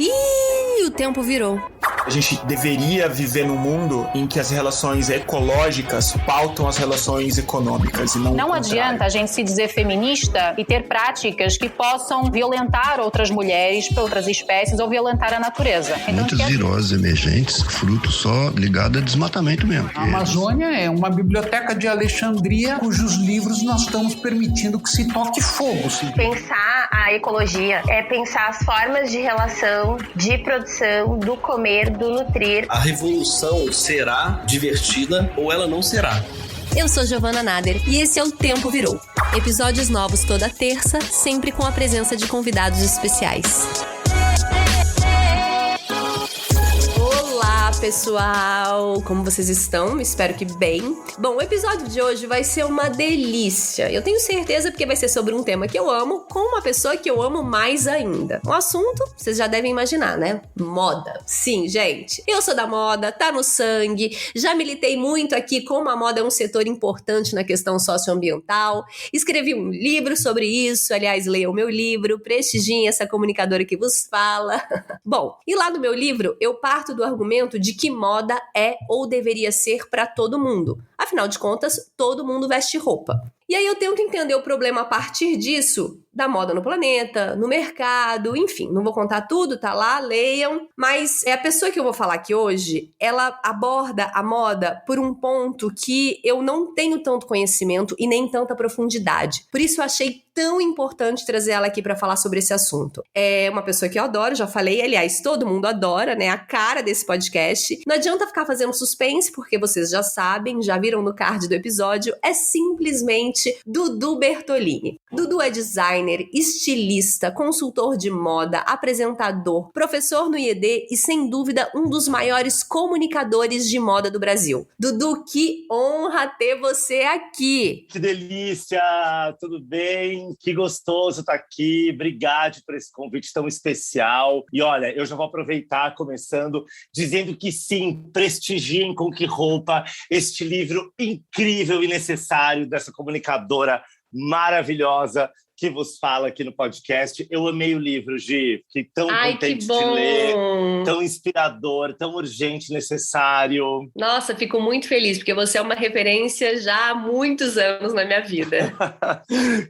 Ih, o tempo virou. A gente deveria viver num mundo em que as relações ecológicas pautam as relações econômicas e não. Não adianta a gente se dizer feminista e ter práticas que possam violentar outras mulheres, outras espécies ou violentar a natureza. Então, muitas viroses emergentes, fruto só ligado a desmatamento mesmo. A Amazônia é uma biblioteca de Alexandria cujos livros nós estamos permitindo que se toque fogo. Pensar a ecologia é pensar as formas de relação, de produção, do comer, do nutrir. A revolução será divertida ou ela não será. Eu sou Giovana Nader e esse é o Tempo Virou. Episódios novos toda terça, sempre com a presença de convidados especiais. Olá, pessoal! Como vocês estão? Espero que bem. Bom, o episódio de hoje vai ser uma delícia. Eu tenho certeza porque vai ser sobre um tema que eu amo, com uma pessoa que eu amo mais ainda. O assunto, vocês já devem imaginar, né? Moda. Sim, gente. Eu sou da moda, tá no sangue. Já militei muito aqui como a moda é um setor importante na questão socioambiental. Escrevi um livro sobre isso. Aliás, leiam o meu livro. Prestigiem essa comunicadora que vos fala. Bom, e lá no meu livro, eu parto do argumento de que moda é ou deveria ser para todo mundo. Afinal de contas, todo mundo veste roupa. E aí eu tento entender o problema a partir disso, da moda no planeta, no mercado, enfim, não vou contar tudo, tá lá, leiam. Mas a pessoa que eu vou falar aqui hoje, ela aborda a moda por um ponto que eu não tenho tanto conhecimento e nem tanta profundidade. Por isso eu achei tão importante trazer ela aqui para falar sobre esse assunto. É uma pessoa que eu adoro, já falei, aliás, todo mundo adora, né? A cara desse podcast. Não adianta ficar fazendo suspense, porque vocês já sabem, já viram no card do episódio, é simplesmente Dudu Bertolini. Dudu é designer, estilista, consultor de moda, apresentador, professor no IED e, sem dúvida, um dos maiores comunicadores de moda do Brasil. Dudu, que honra ter você aqui! Que delícia! Tudo bem? Que gostoso estar aqui. Obrigado por esse convite tão especial. E olha, eu já vou aproveitar, começando, dizendo que sim, prestigiem Com Que Roupa, este livro incrível e necessário dessa comunicadora maravilhosa que vos fala aqui no podcast. Eu amei o livro, Gi. Fiquei tão contente de ler. Tão inspirador, tão urgente, necessário. Nossa, fico muito feliz, porque você é uma referência já há muitos anos na minha vida.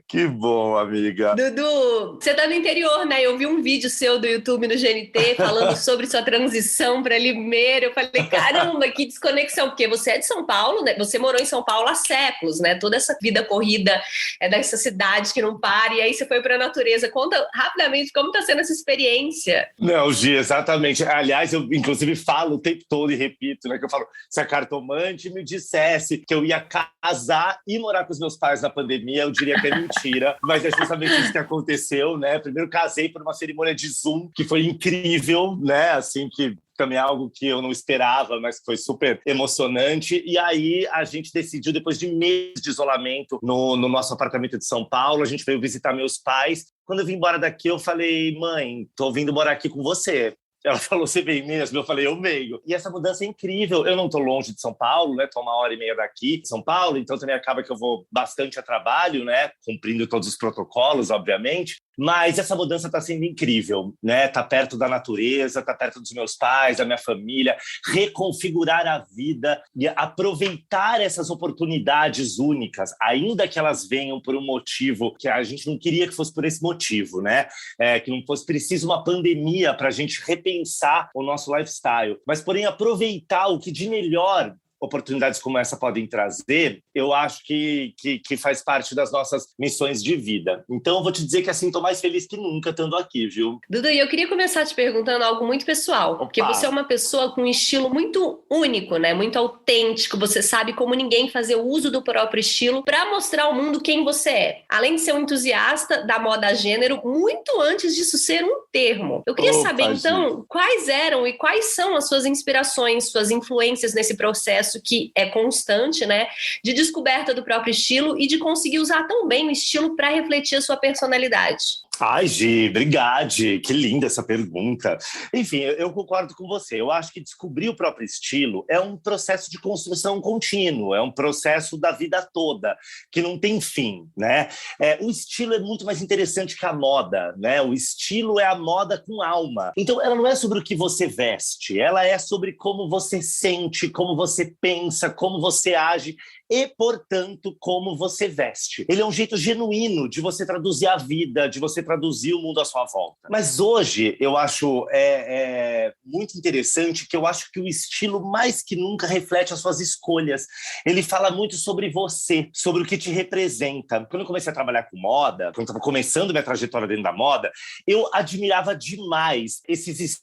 Que bom, amiga. Dudu, você tá no interior, né? Eu vi um vídeo seu do YouTube no GNT falando sobre sua transição para Limeira. Eu falei, caramba, que desconexão, porque você é de São Paulo, né? Você morou em São Paulo há séculos, né? Toda essa vida corrida é dessa cidade que não para. E aí você foi para a natureza. Conta rapidamente como está sendo essa experiência. Não, Gi, exatamente. Aliás, eu inclusive falo o tempo todo e repito, né? Que eu falo, se a cartomante me dissesse que eu ia casar e morar com os meus pais na pandemia, eu diria que é mentira. Mas é justamente isso que aconteceu, né? Primeiro casei por uma cerimônia de Zoom, que foi incrível, né? Assim, que também é algo que eu não esperava, mas que foi super emocionante. E aí a gente decidiu, depois de meses de isolamento no nosso apartamento de São Paulo, a gente veio visitar meus pais. Quando eu vim embora daqui, eu falei, mãe, tô vindo morar aqui com você. Ela falou, você vem mesmo? Eu falei, eu venho. E essa mudança é incrível. Eu não tô longe de São Paulo, né? Tô 1h30 daqui de São Paulo, então também acaba que eu vou bastante a trabalho, né? Cumprindo todos os protocolos, obviamente. Mas essa mudança está sendo incrível, né? Tá perto da natureza, tá perto dos meus pais, da minha família, reconfigurar a vida e aproveitar essas oportunidades únicas, ainda que elas venham por um motivo que a gente não queria que fosse por esse motivo, né? Que não fosse preciso uma pandemia para a gente repensar o nosso lifestyle, mas porém aproveitar o que de melhor oportunidades como essa podem trazer, eu acho que faz parte das nossas missões de vida. Então, eu vou te dizer que, assim, tô mais feliz que nunca estando aqui, viu? Dudu, eu queria começar te perguntando algo muito pessoal, porque você é uma pessoa com um estilo muito único, né? Muito autêntico, você sabe como ninguém fazer o uso do próprio estilo para mostrar ao mundo quem você é. Além de ser um entusiasta da moda gênero, muito antes disso ser um termo. Eu queria saber, então, quais eram e quais são as suas inspirações, suas influências nesse processo que é constante, né, de descoberta do próprio estilo e de conseguir usar tão bem o estilo para refletir a sua personalidade. Ai, Gi, obrigado. Que linda essa pergunta. Enfim, eu concordo com você. Eu acho que descobrir o próprio estilo é um processo de construção contínuo, é um processo da vida toda, que não tem fim, né? O estilo é muito mais interessante que a moda, né? O estilo é a moda com alma. Então, ela não é sobre o que você veste, ela é sobre como você sente, como você pensa, como você age e, portanto, como você veste. Ele é um jeito genuíno de você traduzir a vida, de você traduzir o mundo à sua volta. Mas hoje, eu acho muito interessante que eu acho que o estilo, mais que nunca, reflete as suas escolhas. Ele fala muito sobre você, sobre o que te representa. Quando eu comecei a trabalhar com moda, quando eu estava começando minha trajetória dentro da moda, eu admirava demais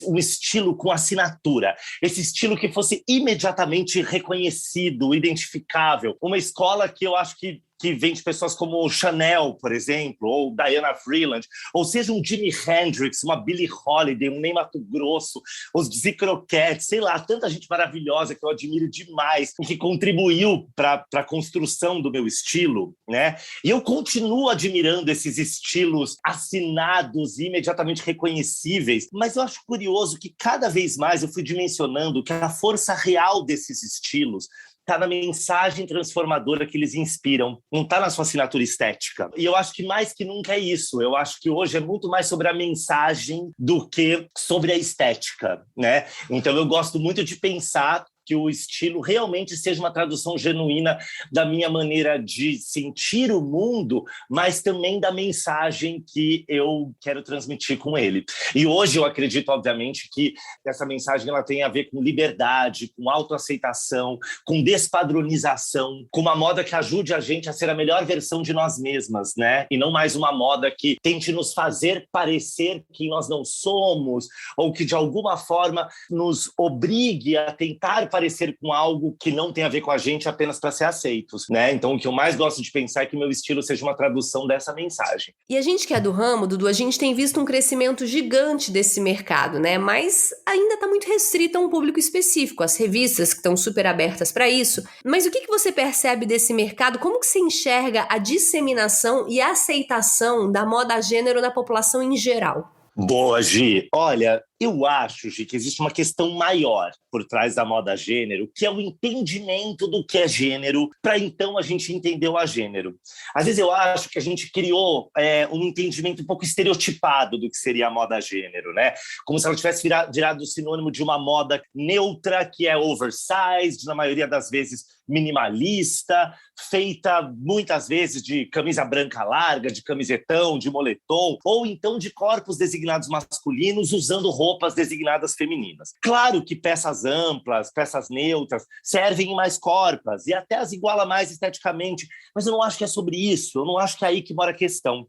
um estilo com assinatura, esse estilo que fosse imediatamente reconhecido, identificável. Uma escola que eu acho que vem de pessoas como Chanel, por exemplo, ou Diana Vreeland, ou seja, um Jimi Hendrix, uma Billie Holiday, um Ney Matogrosso, os Dizzy Croquettes, sei lá, tanta gente maravilhosa que eu admiro demais e que contribuiu para a construção do meu estilo, né? E eu continuo admirando esses estilos assinados e imediatamente reconhecíveis, mas eu acho curioso que cada vez mais eu fui dimensionando que a força real desses estilos está na mensagem transformadora que eles inspiram, não está na sua assinatura estética. E eu acho que mais que nunca é isso. Eu acho que hoje é muito mais sobre a mensagem do que sobre a estética, né? Então eu gosto muito de pensar que o estilo realmente seja uma tradução genuína da minha maneira de sentir o mundo, mas também da mensagem que eu quero transmitir com ele. E hoje eu acredito, obviamente, que essa mensagem ela tem a ver com liberdade, com autoaceitação, com despadronização, com uma moda que ajude a gente a ser a melhor versão de nós mesmas, né? E não mais uma moda que tente nos fazer parecer que nós não somos, ou que de alguma forma nos obrigue a tentar parecer com algo que não tem a ver com a gente apenas para ser aceitos, né? Então, o que eu mais gosto de pensar é que meu estilo seja uma tradução dessa mensagem. E a gente que é do ramo, Dudu, a gente tem visto um crescimento gigante desse mercado, né? Mas ainda está muito restrito a um público específico, as revistas que estão super abertas para isso. Mas o que você percebe desse mercado? Como que você enxerga a disseminação e a aceitação da moda gênero na população em geral? Boa, Gi. Olha, eu acho, Gi, que existe uma questão maior por trás da moda gênero, que é o entendimento do que é gênero, para então a gente entender o agênero. Às vezes eu acho que a gente criou um entendimento um pouco estereotipado do que seria a moda gênero, né? Como se ela tivesse virado sinônimo de uma moda neutra, que é oversized, na maioria das vezes minimalista, feita muitas vezes de camisa branca larga, de camisetão, de moletom, ou então de corpos designados masculinos usando roupas designadas femininas. Claro que peças amplas, peças neutras, servem em mais corpos e até as iguala mais esteticamente, mas eu não acho que é sobre isso, eu não acho que é aí que mora a questão.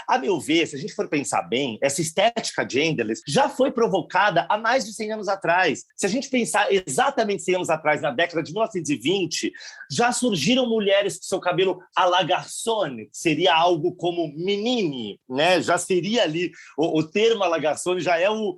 A meu ver, se a gente for pensar bem, essa estética genderless já foi provocada há mais de 100 anos atrás. Se a gente pensar exatamente 100 anos atrás, na década de 1920, já surgiram mulheres com seu cabelo à la garçonne, que seria algo como menine, né? Já seria ali, o termo à la garçonne já é um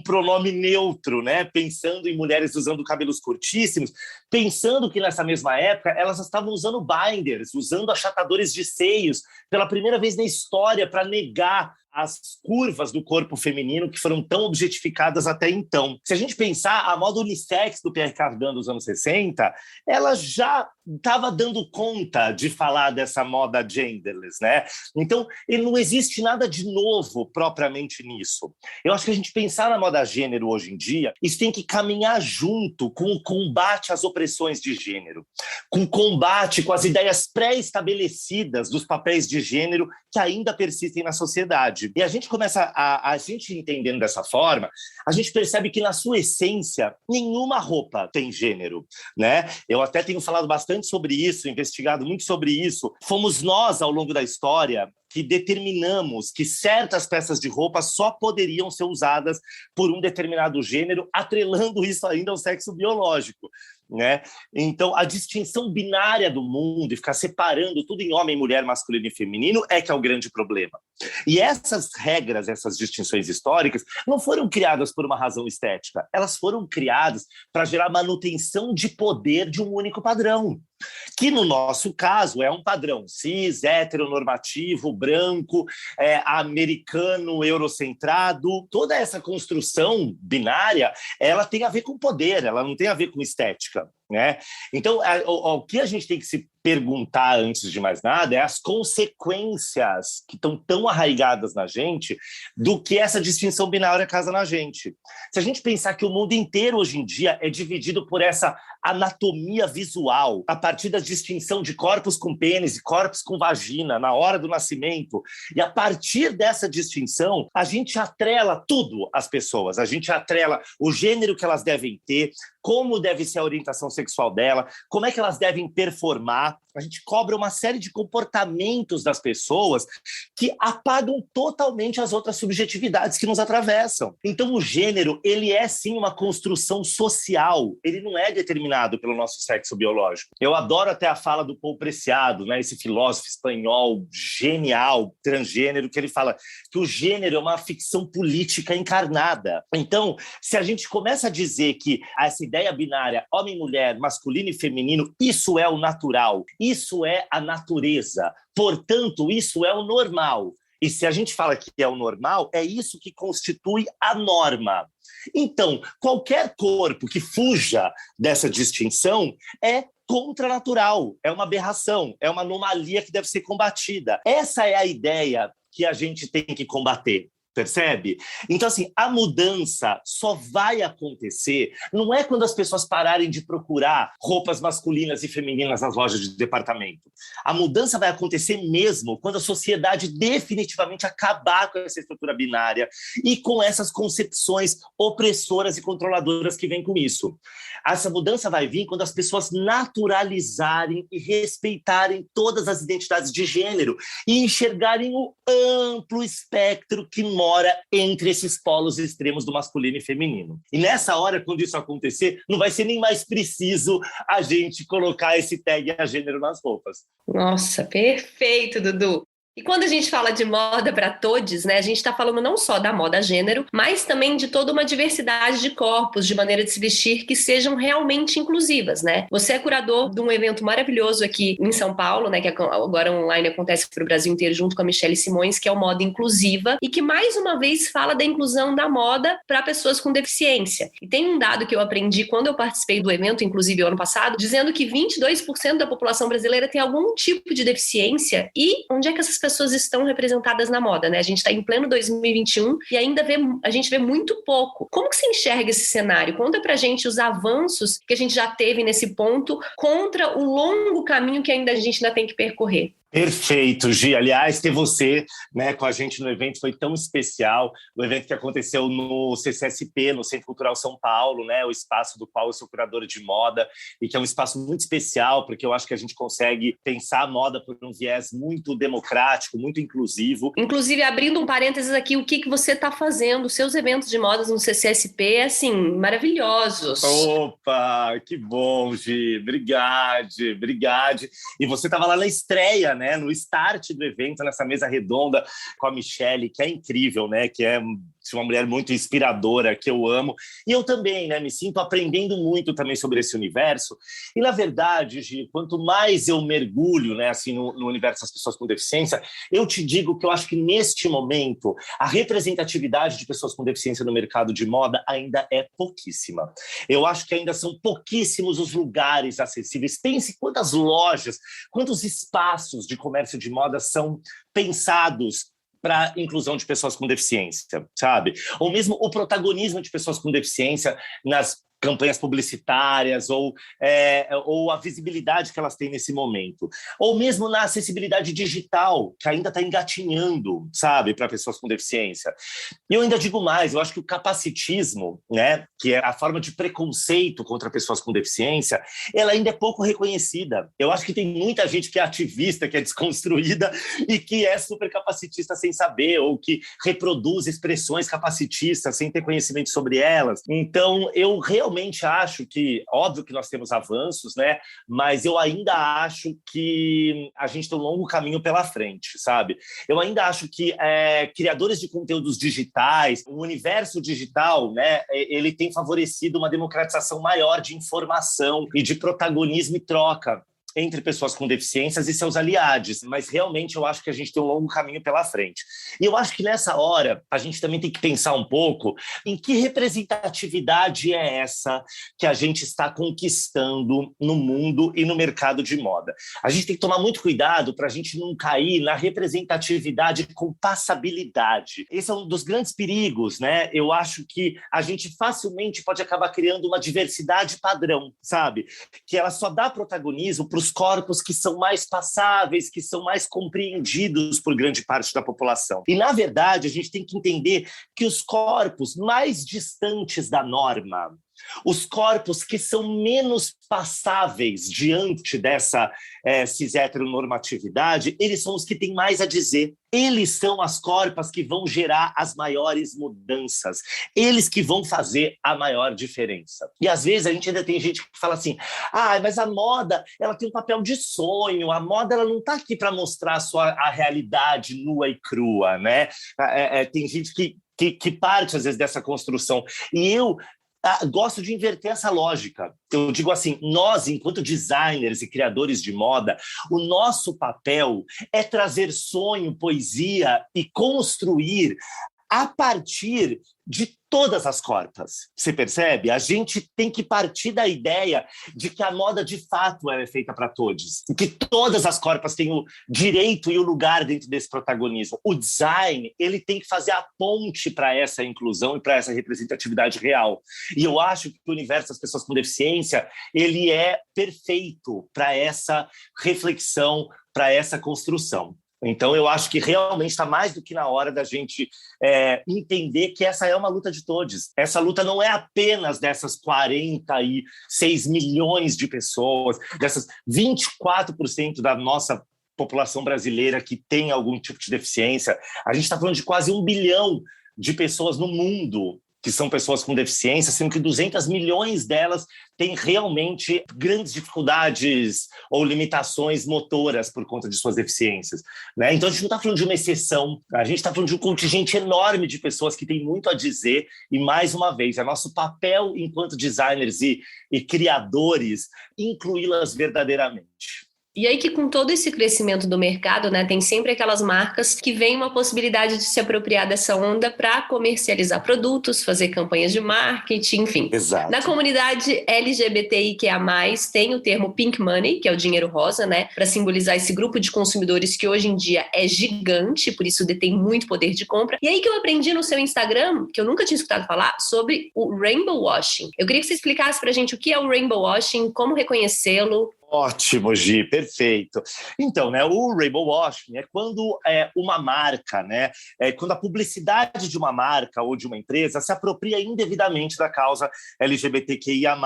pronome neutro, né? Pensando em mulheres usando cabelos curtíssimos, pensando que nessa mesma época elas estavam usando binders, usando achatadores de seios, pela primeira vez na história, para negar as curvas do corpo feminino que foram tão objetificadas até então. Se a gente pensar, a moda unissex do Pierre Cardin dos anos 60, ela já estava dando conta de falar dessa moda genderless, né? Então, não existe nada de novo propriamente nisso. Eu acho que a gente pensar na moda gênero hoje em dia, isso tem que caminhar junto com o combate às opressões de gênero, com o combate com as ideias pré-estabelecidas dos papéis de gênero que ainda persistem na sociedade. E a gente começa a gente entendendo dessa forma, a gente percebe que na sua essência nenhuma roupa tem gênero, né? Eu até tenho falado bastante sobre isso, investigado muito sobre isso. Fomos nós, ao longo da história, que determinamos que certas peças de roupa só poderiam ser usadas por um determinado gênero, atrelando isso ainda ao sexo biológico, né? Então, a distinção binária do mundo e ficar separando tudo em homem, mulher, masculino e feminino é que é o grande problema. E essas regras, essas distinções históricas, não foram criadas por uma razão estética. Elas foram criadas para gerar manutenção de poder de um único padrão. que no nosso caso é um padrão cis, heteronormativo, branco, americano, eurocentrado. Toda essa construção binária, ela tem a ver com poder, ela não tem a ver com estética, né? Então, o que a gente tem que se perguntar antes de mais nada é as consequências que estão tão arraigadas na gente do que essa distinção binária causa na gente. Se a gente pensar que o mundo inteiro hoje em dia é dividido por essa anatomia visual, a partir da distinção de corpos com pênis e corpos com vagina na hora do nascimento, e a partir dessa distinção, a gente atrela tudo às pessoas, a gente atrela o gênero que elas devem ter, como deve ser a orientação sexual dela, como é que elas devem performar. A gente cobra uma série de comportamentos das pessoas que apagam totalmente as outras subjetividades que nos atravessam. Então, o gênero, ele é sim uma construção social, ele não é determinado pelo nosso sexo biológico. Eu adoro até a fala do Paul Preciado, né, esse filósofo espanhol genial, transgênero, que ele fala que o gênero é uma ficção política encarnada. Então, se a gente começa a dizer que essa ideia binária, homem e mulher, masculino e feminino, isso é o natural, isso é a natureza, portanto, isso é o normal. E se a gente fala que é o normal, é isso que constitui a norma. Então, qualquer corpo que fuja dessa distinção é contranatural, é uma aberração, é uma anomalia que deve ser combatida. Essa é a ideia que a gente tem que combater. Percebe? Então, assim, a mudança só vai acontecer, não é quando as pessoas pararem de procurar roupas masculinas e femininas nas lojas de departamento. A mudança vai acontecer mesmo quando a sociedade definitivamente acabar com essa estrutura binária e com essas concepções opressoras e controladoras que vêm com isso. Essa mudança vai vir quando as pessoas naturalizarem e respeitarem todas as identidades de gênero e enxergarem o amplo espectro que mora entre esses polos extremos do masculino e feminino. E nessa hora, quando isso acontecer, não vai ser nem mais preciso a gente colocar esse tag a gênero nas roupas. Nossa, perfeito, Dudu. E quando a gente fala de moda para todos, né, a gente está falando não só da moda gênero, mas também de toda uma diversidade de corpos, de maneira de se vestir que sejam realmente inclusivas, né? Você é curador de um evento maravilhoso aqui em São Paulo, né, que agora online acontece para o Brasil inteiro, junto com a Michelle Simões, que é o Moda Inclusiva, e que mais uma vez fala da inclusão da moda para pessoas com deficiência. E tem um dado que eu aprendi quando eu participei do evento, inclusive o ano passado, dizendo que 22% da população brasileira tem algum tipo de deficiência. E onde é que essas pessoas estão representadas na moda, né? A gente está em pleno 2021 e ainda a gente vê muito pouco. Como que você enxerga esse cenário? Conta pra gente os avanços que a gente já teve nesse ponto contra o longo caminho que a gente ainda tem que percorrer. Perfeito, Gi. Aliás, ter você, né, com a gente no evento foi tão especial. O evento que aconteceu no CCSP, no Centro Cultural São Paulo, né, o espaço do qual eu sou curadora de moda, e que é um espaço muito especial, porque eu acho que a gente consegue pensar a moda por um viés muito democrático, muito inclusivo. Inclusive, abrindo um parênteses aqui, o que você está fazendo? Os seus eventos de modas no CCSP, assim, maravilhosos. Opa, que bom, Gi. Obrigado. E você estava lá na estreia, né? No start do evento, nessa mesa redonda com a Michelle, que é incrível, né? Que é uma mulher muito inspiradora, que eu amo. E eu também, né? Me sinto aprendendo muito também sobre esse universo. E, na verdade, Gi, quanto mais eu mergulho, né, assim, no universo das pessoas com deficiência, eu te digo que eu acho que, neste momento, a representatividade de pessoas com deficiência no mercado de moda ainda é pouquíssima. Eu acho que ainda são pouquíssimos os lugares acessíveis. Pense quantas lojas, quantos espaços de comércio de moda são pensados para a inclusão de pessoas com deficiência, sabe? Ou mesmo o protagonismo de pessoas com deficiência nas campanhas publicitárias ou a visibilidade que elas têm nesse momento. Ou mesmo na acessibilidade digital, que ainda está engatinhando, sabe, para pessoas com deficiência. E eu ainda digo mais, eu acho que o capacitismo, né, que é a forma de preconceito contra pessoas com deficiência, ela ainda é pouco reconhecida. Eu acho que tem muita gente que é ativista, que é desconstruída e que é super capacitista sem saber, ou que reproduz expressões capacitistas sem ter conhecimento sobre elas. Então, eu realmente acho que, óbvio que nós temos avanços, né? Mas eu ainda acho que a gente tem um longo caminho pela frente, sabe? Eu ainda acho que criadores de conteúdos digitais, o universo digital, né? Ele tem favorecido uma democratização maior de informação e de protagonismo e troca. entre pessoas com deficiências e seus aliados, mas realmente eu acho que a gente tem um longo caminho pela frente. E eu acho que nessa hora a gente também tem que pensar um pouco em que representatividade é essa que a gente está conquistando no mundo e no mercado de moda. A gente tem que tomar muito cuidado para a gente não cair na representatividade com passabilidade. Esse é um dos grandes perigos, né? Eu acho que a gente facilmente pode acabar criando uma diversidade padrão, sabe? Que ela só dá protagonismo para os corpos que são mais passáveis, que são mais compreendidos por grande parte da população. E, na verdade, a gente tem que entender que os corpos mais distantes da norma, os corpos que são menos passáveis diante dessa cis-heteronormatividade, eles são os que têm mais a dizer. Eles são as corpas que vão gerar as maiores mudanças. Eles que vão fazer a maior diferença. E, às vezes, a gente ainda tem gente que fala assim, mas a moda ela tem um papel de sonho, a moda ela não está aqui para mostrar a realidade nua e crua, né? Tem gente que parte, às vezes, dessa construção. E eu gosto de inverter essa lógica. Eu digo assim, nós, enquanto designers e criadores de moda, o nosso papel é trazer sonho, poesia e construir a partir de todas as corpas. Você percebe? A gente tem que partir da ideia de que a moda, de fato, ela é feita para todos. E que todas as corpas têm o direito e o lugar dentro desse protagonismo. O design, ele tem que fazer a ponte para essa inclusão e para essa representatividade real. E eu acho que o universo das pessoas com deficiência, ele é perfeito para essa reflexão, para essa construção. Então, eu acho que realmente está mais do que na hora da gente entender que essa é uma luta de todos. Essa luta não é apenas dessas 46 milhões de pessoas, dessas 24% da nossa população brasileira que tem algum tipo de deficiência. A gente está falando de quase 1 bilhão de pessoas no mundo que são pessoas com deficiência, sendo que 200 milhões delas têm realmente grandes dificuldades ou limitações motoras por conta de suas deficiências, né? Então, a gente não está falando de uma exceção, a gente está falando de um contingente enorme de pessoas que têm muito a dizer e, mais uma vez, é nosso papel enquanto designers e criadores incluí-las verdadeiramente. E aí que com todo esse crescimento do mercado, né, tem sempre aquelas marcas que veem uma possibilidade de se apropriar dessa onda para comercializar produtos, fazer campanhas de marketing, enfim. Exato. Na comunidade LGBTIQA+, tem o termo Pink Money, que é o dinheiro rosa, né, para simbolizar esse grupo de consumidores que hoje em dia é gigante, por isso detém muito poder de compra. E aí que eu aprendi no seu Instagram, que eu nunca tinha escutado falar, sobre o Rainbow Washing. Eu queria que você explicasse pra gente o que é o Rainbow Washing, como reconhecê-lo. Ótimo, Gi, perfeito. Então, né, o Rainbow Washing é quando uma marca, né, quando a publicidade de uma marca ou de uma empresa se apropria indevidamente da causa LGBTQIA+,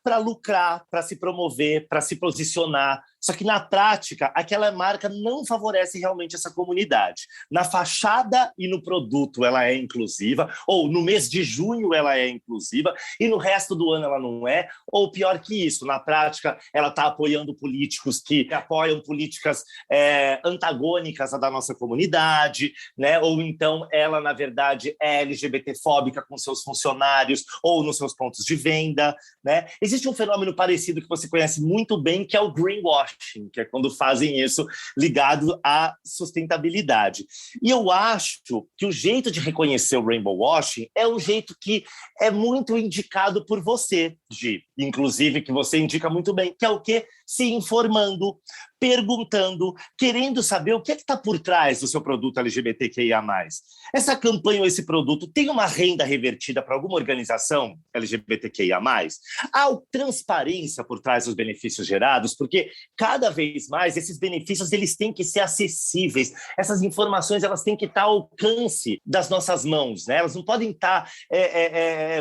para lucrar, para se promover, para se posicionar. Só que, na prática, aquela marca não favorece realmente essa comunidade. Na fachada e no produto ela é inclusiva, ou no mês de junho ela é inclusiva, e no resto do ano ela não é, ou pior que isso, na prática ela está apoiando políticos que apoiam políticas antagônicas à da nossa comunidade, né? Ou então ela, na verdade, é LGBT-fóbica com seus funcionários ou nos seus pontos de venda, né? Existe um fenômeno parecido que você conhece muito bem, que é o greenwashing, que é quando fazem isso ligado à sustentabilidade. E eu acho que o jeito de reconhecer o rainbow washing é um jeito que é muito indicado por você, Gi, inclusive que você indica muito bem, que é o quê? Se informando, perguntando, querendo saber o que está por trás do seu produto LGBTQIA+. Essa campanha ou esse produto tem uma renda revertida para alguma organização LGBTQIA+? Há transparência por trás dos benefícios gerados, porque cada vez mais esses benefícios eles têm que ser acessíveis, essas informações elas têm que estar ao alcance das nossas mãos, né? Elas não podem estar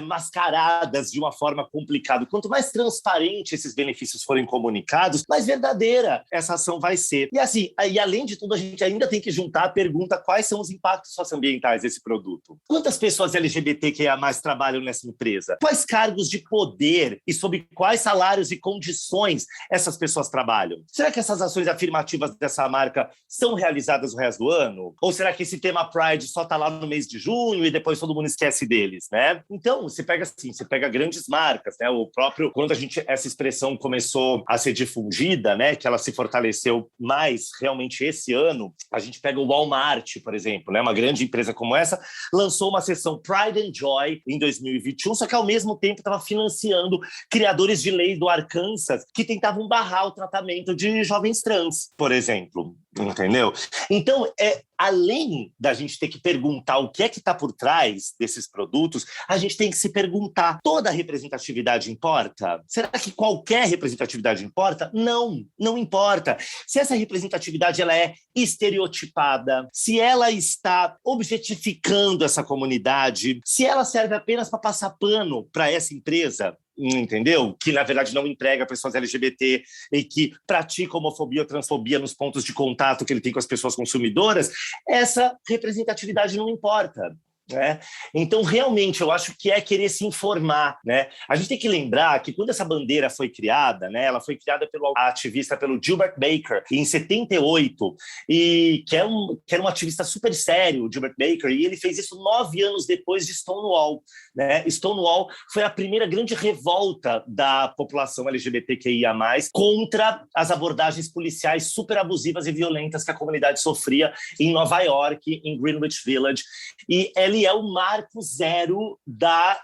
mascaradas de uma forma complicada. Quanto mais transparente esses benefícios forem comunicados, mais verdadeira essa essa ação vai ser. E assim, e além de tudo, a gente ainda tem que juntar a pergunta: quais são os impactos socioambientais desse produto? Quantas pessoas LGBTQIA+ trabalham nessa empresa? Quais cargos de poder e sob quais salários e condições essas pessoas trabalham? Será que essas ações afirmativas dessa marca são realizadas o resto do ano? Ou será que esse tema Pride só está lá no mês de junho e depois todo mundo esquece deles, né? Então, você pega grandes marcas, né? O próprio, quando essa expressão começou a ser difundida, né? Que ela se fortaleceu mais realmente esse ano, a gente pega o Walmart, por exemplo, né? Uma grande empresa como essa, lançou uma seção Pride and Joy em 2021, só que ao mesmo tempo estava financiando criadores de lei do Arkansas que tentavam barrar o tratamento de jovens trans, por exemplo. Entendeu? Então, além da gente ter que perguntar o que é que está por trás desses produtos, a gente tem que se perguntar: toda representatividade importa? Será que qualquer representatividade importa? Não, não importa. Se essa representatividade ela é estereotipada, se ela está objetificando essa comunidade, se ela serve apenas para passar pano para essa empresa, entendeu? Que, na verdade, não emprega pessoas LGBT e que pratica homofobia ou transfobia nos pontos de contato que ele tem com as pessoas consumidoras, essa representatividade não importa. Né? Então, realmente, eu acho que é querer se informar. Né? A gente tem que lembrar que quando essa bandeira foi criada, né, ela foi criada pelo ativista, pelo Gilbert Baker, em 78, e que era um ativista super sério, o Gilbert Baker, e ele fez isso 9 anos depois de Stonewall. Né? Stonewall foi a primeira grande revolta da população LGBTQIA+, contra as abordagens policiais super abusivas e violentas que a comunidade sofria em Nova York, em Greenwich Village, e ele é o marco zero da...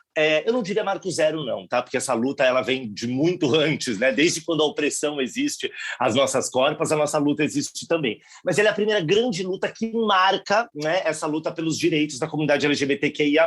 eu não diria marco zero, não, tá? Porque essa luta ela vem de muito antes, né? Desde quando a opressão existe, as nossas corpas, a nossa luta existe também. Mas ele é a primeira grande luta que marca, né, essa luta pelos direitos da comunidade LGBTQIA+.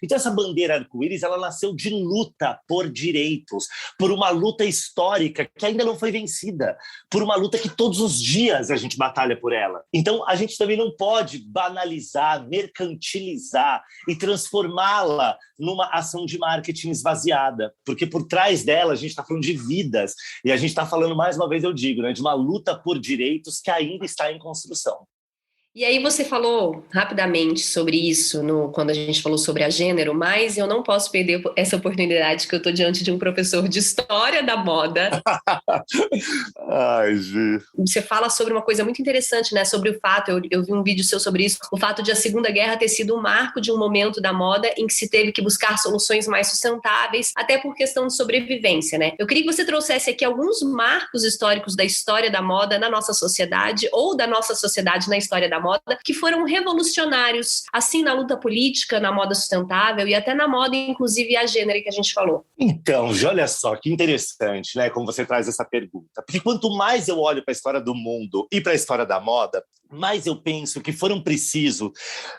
Então essa bandeira arco-íris, ela nasceu de luta por direitos, por uma luta histórica que ainda não foi vencida, por uma luta que todos os dias a gente batalha por ela. Então a gente também não pode banalizar, mercantilizar e transformá-la numa ação de marketing esvaziada, porque por trás dela a gente está falando de vidas, e a gente está falando, mais uma vez eu digo, né, de uma luta por direitos que ainda está em construção. E aí você falou rapidamente sobre isso quando a gente falou sobre a gênero, mas eu não posso perder essa oportunidade que eu estou diante de um professor de História da Moda. Ai, Gi. Você fala sobre uma coisa muito interessante, né? Sobre o fato, eu vi um vídeo seu sobre isso, o fato de a Segunda Guerra ter sido um marco de um momento da moda em que se teve que buscar soluções mais sustentáveis, até por questão de sobrevivência, né? Eu queria que você trouxesse aqui alguns marcos históricos da história da moda na nossa sociedade, ou da nossa sociedade na história da moda, que foram revolucionários, assim na luta política, na moda sustentável e até na moda, inclusive a gênero que a gente falou. Então, olha só, que interessante, né, como você traz essa pergunta. Porque quanto mais eu olho para a história do mundo e para a história da moda, mais eu penso que foram preciso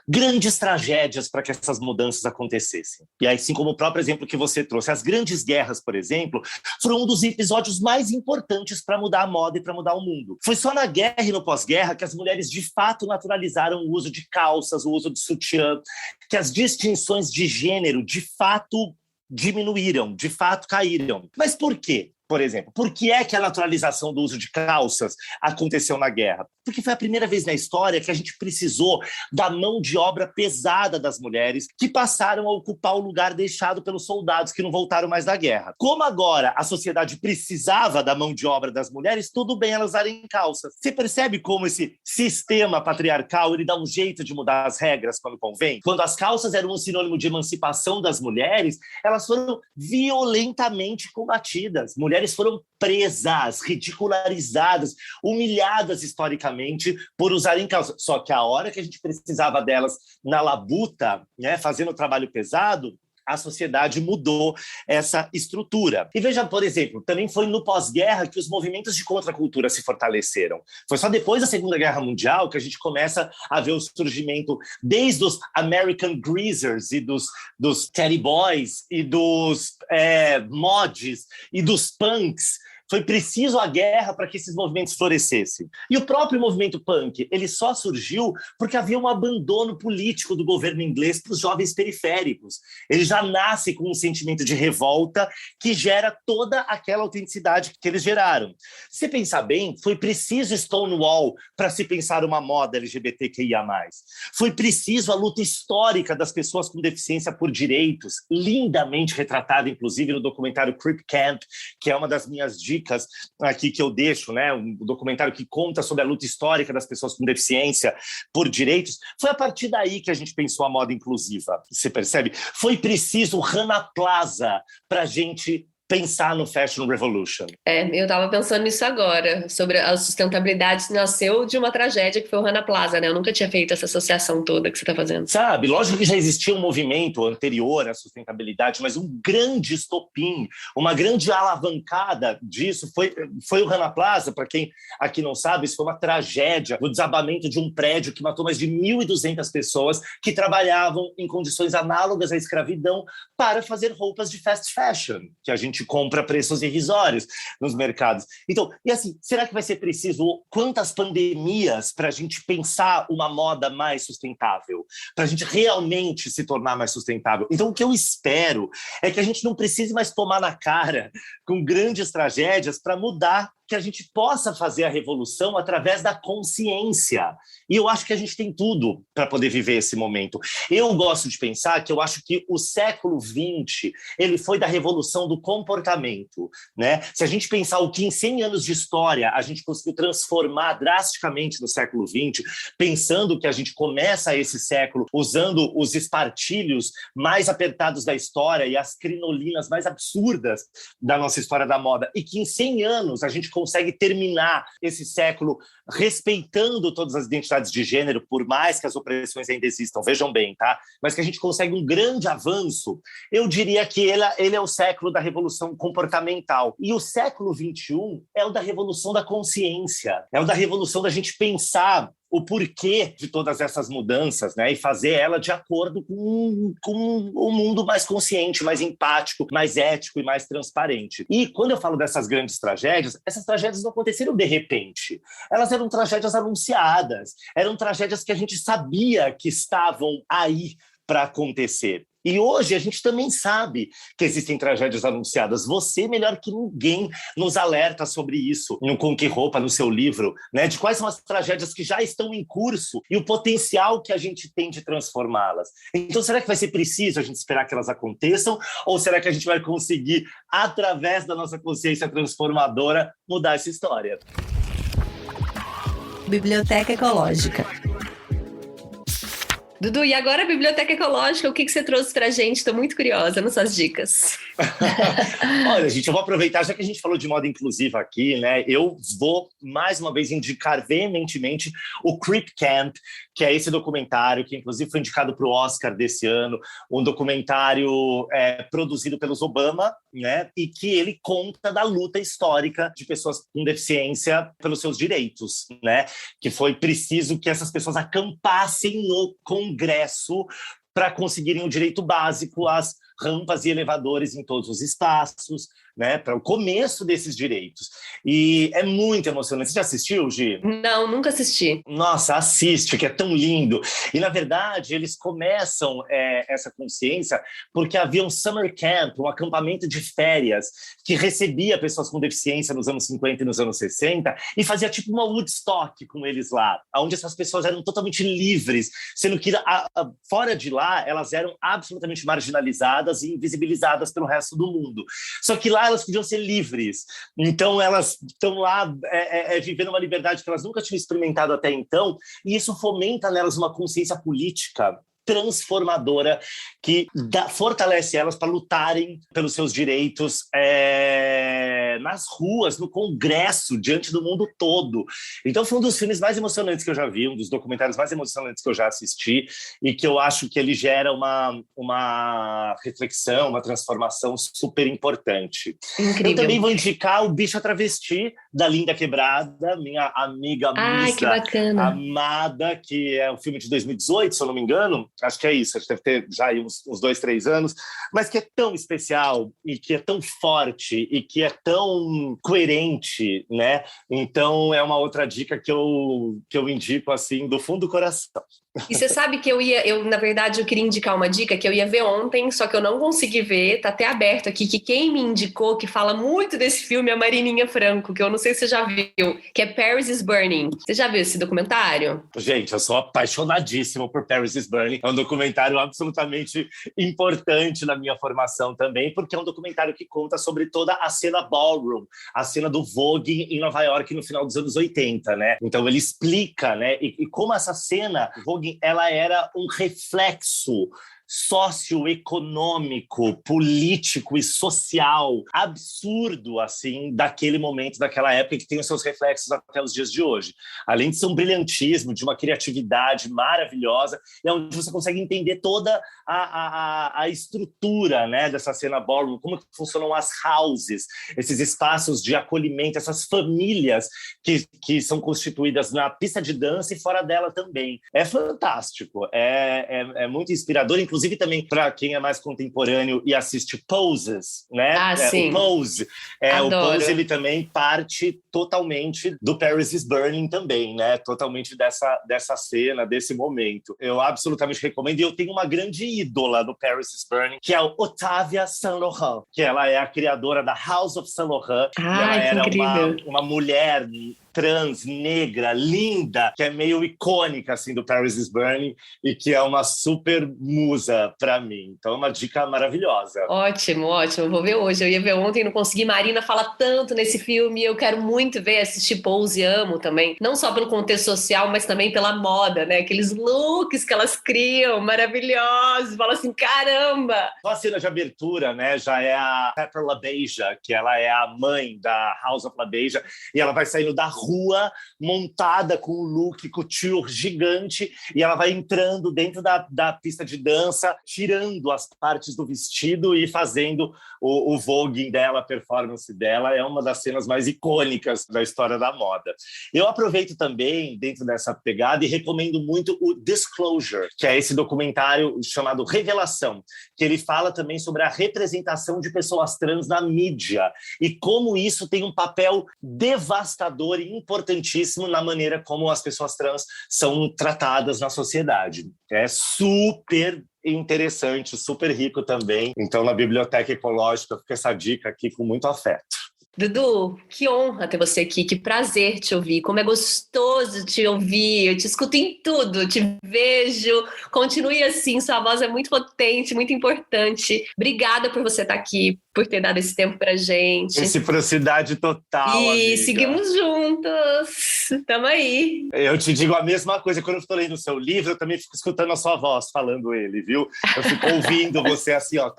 grandes tragédias para que essas mudanças acontecessem. E assim como o próprio exemplo que você trouxe, as grandes guerras, por exemplo, foram um dos episódios mais importantes para mudar a moda e para mudar o mundo. Foi só na guerra e no pós-guerra que as mulheres de fato naturalizaram o uso de calças, o uso de sutiã, que as distinções de gênero de fato diminuíram, de fato caíram. Mas por quê? Por exemplo, por que é que a naturalização do uso de calças aconteceu na guerra? Porque foi a primeira vez na história que a gente precisou da mão de obra pesada das mulheres que passaram a ocupar o lugar deixado pelos soldados que não voltaram mais da guerra. Como agora a sociedade precisava da mão de obra das mulheres, tudo bem elas usarem calças. Você percebe como esse sistema patriarcal ele dá um jeito de mudar as regras quando convém? Quando as calças eram um sinônimo de emancipação das mulheres, elas foram violentamente combatidas. Mulheres foram presas, ridicularizadas, humilhadas historicamente por usarem calça. Só que a hora que a gente precisava delas na labuta, né, fazendo o trabalho pesado, a sociedade mudou essa estrutura. E veja, por exemplo, também foi no pós-guerra que os movimentos de contracultura se fortaleceram. Foi só depois da Segunda Guerra Mundial que a gente começa a ver o surgimento desde os American Greasers e dos Teddy Boys e dos mods e dos punks, Foi preciso a guerra para que esses movimentos florescessem. E o próprio movimento punk, ele só surgiu porque havia um abandono político do governo inglês para os jovens periféricos. Ele já nasce com um sentimento de revolta que gera toda aquela autenticidade que eles geraram. Se pensar bem, foi preciso Stonewall para se pensar uma moda LGBTQIA+. Foi preciso a luta histórica das pessoas com deficiência por direitos, lindamente retratada, inclusive, no documentário Crip Camp, que é uma das minhas dicas aqui que eu deixo, né? Um documentário que conta sobre a luta histórica das pessoas com deficiência por direitos. Foi a partir daí que a gente pensou a moda inclusiva, você percebe? Foi preciso Rana Plaza para a gente pensar no Fashion Revolution. Eu tava pensando nisso agora, sobre a sustentabilidade, nasceu de uma tragédia que foi o Rana Plaza, né? Eu nunca tinha feito essa associação toda que você tá fazendo. Sabe, lógico que já existia um movimento anterior à sustentabilidade, mas um grande estopim, uma grande alavancada disso foi o Rana Plaza. Para quem aqui não sabe, isso foi uma tragédia, o desabamento de um prédio que matou mais de 1.200 pessoas que trabalhavam em condições análogas à escravidão para fazer roupas de fast fashion, que a gente compra a preços irrisórios nos mercados. Então, e assim, será que vai ser preciso quantas pandemias para a gente pensar uma moda mais sustentável? Para a gente realmente se tornar mais sustentável? Então, o que eu espero é que a gente não precise mais tomar na cara com grandes tragédias para mudar, que a gente possa fazer a revolução através da consciência. E eu acho que a gente tem tudo para poder viver esse momento. Eu gosto de pensar que eu acho que o século XX ele foi da revolução do comportamento, né? Se a gente pensar o que em 100 anos de história a gente conseguiu transformar drasticamente no século XX, pensando que a gente começa esse século usando os espartilhos mais apertados da história e as crinolinas mais absurdas da nossa história da moda, e que em 100 anos a gente consegue terminar esse século respeitando todas as identidades de gênero, por mais que as opressões ainda existam, vejam bem, tá? Mas que a gente consegue um grande avanço, eu diria que ele é o século da revolução comportamental. E o século XXI é o da revolução da consciência, é o da revolução da gente pensar o porquê de todas essas mudanças, né? E fazer ela de acordo com um mundo mais consciente, mais empático, mais ético e mais transparente. E quando eu falo dessas grandes tragédias, essas tragédias não aconteceram de repente. Elas eram tragédias anunciadas, eram tragédias que a gente sabia que estavam aí para acontecer. E hoje a gente também sabe que existem tragédias anunciadas. Você, melhor que ninguém, nos alerta sobre isso no Com Que Roupa, no seu livro, né? De quais são as tragédias que já estão em curso e o potencial que a gente tem de transformá-las. Então, será que vai ser preciso a gente esperar que elas aconteçam? Ou será que a gente vai conseguir, através da nossa consciência transformadora, mudar essa história? Biblioteca Ecológica. Dudu, e agora a Biblioteca Ecológica, o que você trouxe pra gente? Estou muito curiosa nas suas dicas. Olha, gente, eu vou aproveitar, já que a gente falou de moda inclusiva aqui, né? Eu vou, mais uma vez, indicar veementemente o Crip Camp, que é esse documentário que, inclusive, foi indicado para o Oscar desse ano, um documentário produzido pelos Obama, né? E que ele conta da luta histórica de pessoas com deficiência pelos seus direitos, né? Que foi preciso que essas pessoas acampassem no Congresso para conseguirem o direito básico às rampas e elevadores em todos os espaços, né, para o começo desses direitos. E é muito emocionante. Você já assistiu, Gi? Não, nunca assisti. Nossa, assiste, que é tão lindo. E, na verdade, eles começam essa consciência porque havia um summer camp, um acampamento de férias que recebia pessoas com deficiência nos anos 50 e nos anos 60 e fazia tipo uma Woodstock com eles lá, onde essas pessoas eram totalmente livres, sendo que fora de lá elas eram absolutamente marginalizadas e invisibilizadas pelo resto do mundo. Só que lá elas podiam ser livres. Então elas estão lá vivendo uma liberdade que elas nunca tinham experimentado até então, e isso fomenta nelas uma consciência política transformadora que fortalece elas para lutarem pelos seus direitos nas ruas, no Congresso, diante do mundo todo. Então foi um dos filmes mais emocionantes que eu já vi, um dos documentários mais emocionantes que eu já assisti, e que eu acho que ele gera uma reflexão, uma transformação super importante. Incrível. Eu também vou indicar O Bicho a Travesti, da Linda Quebrada, minha amiga que bacana. amada, que é um filme de 2018, se eu não me engano. Acho que é isso, acho que deve ter já aí uns 2, 3 anos, mas que é tão especial e que é tão forte e que é tão tão coerente, né? Então é uma outra dica que eu indico assim do fundo do coração. E você sabe que na verdade, eu queria indicar uma dica que eu ia ver ontem, só que eu não consegui ver, tá até aberto aqui, que quem me indicou, que fala muito desse filme, é a Marininha Franco, que eu não sei se você já viu, que é Paris is Burning. Você já viu esse documentário? Gente, eu sou apaixonadíssimo por Paris is Burning. É um documentário absolutamente importante na minha formação também, porque é um documentário que conta sobre toda a cena ballroom, a cena do Vogue em Nova York no final dos anos 80, né? Então ele explica, né? E como essa cena, Vogue, ela era um reflexo socioeconômico, político e social absurdo, assim, daquele momento, daquela época, que tem os seus reflexos até os dias de hoje. Além de ser um brilhantismo, de uma criatividade maravilhosa, é onde você consegue entender toda a estrutura, né, dessa cena ballroom, como funcionam as houses, esses espaços de acolhimento, essas famílias que são constituídas na pista de dança e fora dela também. É fantástico, é muito inspirador, inclusive também para quem é mais contemporâneo e assiste Poses, né? Sim. O Pose, o Pose, ele também parte totalmente do Paris is Burning também, né? Totalmente dessa cena, desse momento. Eu absolutamente recomendo, e eu tenho uma grande ídola no Paris is Burning, que é a Octavia Saint Laurent, que ela é a criadora da House of Saint Laurent. Ela era uma mulher trans, negra, linda, que é meio icônica, assim, do Paris is Burning e que é uma super musa pra mim. Então é uma dica maravilhosa. Ótimo. Vou ver hoje. Eu ia ver ontem, não consegui. Marina fala tanto nesse filme. Eu quero muito ver, assistir Pose, amo também. Não só pelo contexto social, mas também pela moda, né? Aqueles looks que elas criam, maravilhosos. Fala assim, caramba! A cena de abertura, né, já é a Pepper LaBeija, que ela é a mãe da House of LaBeija, e ela vai saindo da rua montada com um look couture gigante, e ela vai entrando dentro da pista de dança, tirando as partes do vestido e fazendo o voguing dela, a performance dela. É uma das cenas mais icônicas da história da moda. Eu aproveito também, dentro dessa pegada, e recomendo muito o Disclosure, que é esse documentário chamado Revelação, que ele fala também sobre a representação de pessoas trans na mídia e como isso tem um papel devastador e importantíssimo na maneira como as pessoas trans são tratadas na sociedade. É super interessante, super rico também. Então, na Biblioteca Ecológica, fica essa dica aqui com muito afeto. Dudu, que honra ter você aqui, que prazer te ouvir, como é gostoso te ouvir, eu te escuto em tudo, te vejo, continue assim, sua voz é muito potente, muito importante. Obrigada por você estar aqui, por ter dado esse tempo pra gente. Reciprocidade total, e amiga. Seguimos juntos, tamo aí. Eu te digo a mesma coisa, quando eu estou lendo o seu livro, eu também fico escutando a sua voz falando ele, viu? Eu fico ouvindo você assim, ó,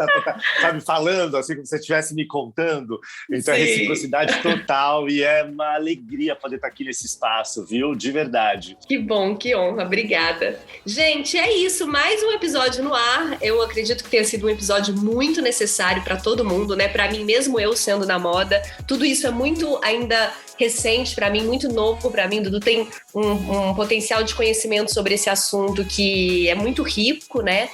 sabe, falando assim, como se você estivesse me contando. Então é reciprocidade total e é uma alegria poder estar aqui nesse espaço, viu? De verdade. Que bom, que honra, obrigada. Gente, é isso, mais um episódio no ar. Eu acredito que tenha sido um episódio muito necessário para todo mundo, né? Para mim, mesmo eu sendo na moda, tudo isso é muito ainda recente para mim, muito novo para mim. Dudu tem um potencial de conhecimento sobre esse assunto que é muito rico, né?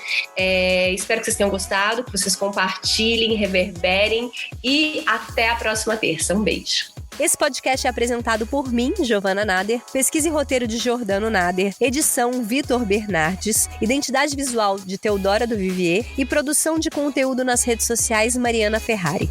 Espero que vocês tenham gostado, que vocês compartilhem, reverberem e até a próxima terça. Um beijo. Esse podcast é apresentado por mim, Giovana Nader, pesquisa e roteiro de Jordano Nader, edição Vitor Bernardes, identidade visual de Teodora do Vivier e produção de conteúdo nas redes sociais Mariana Ferrari.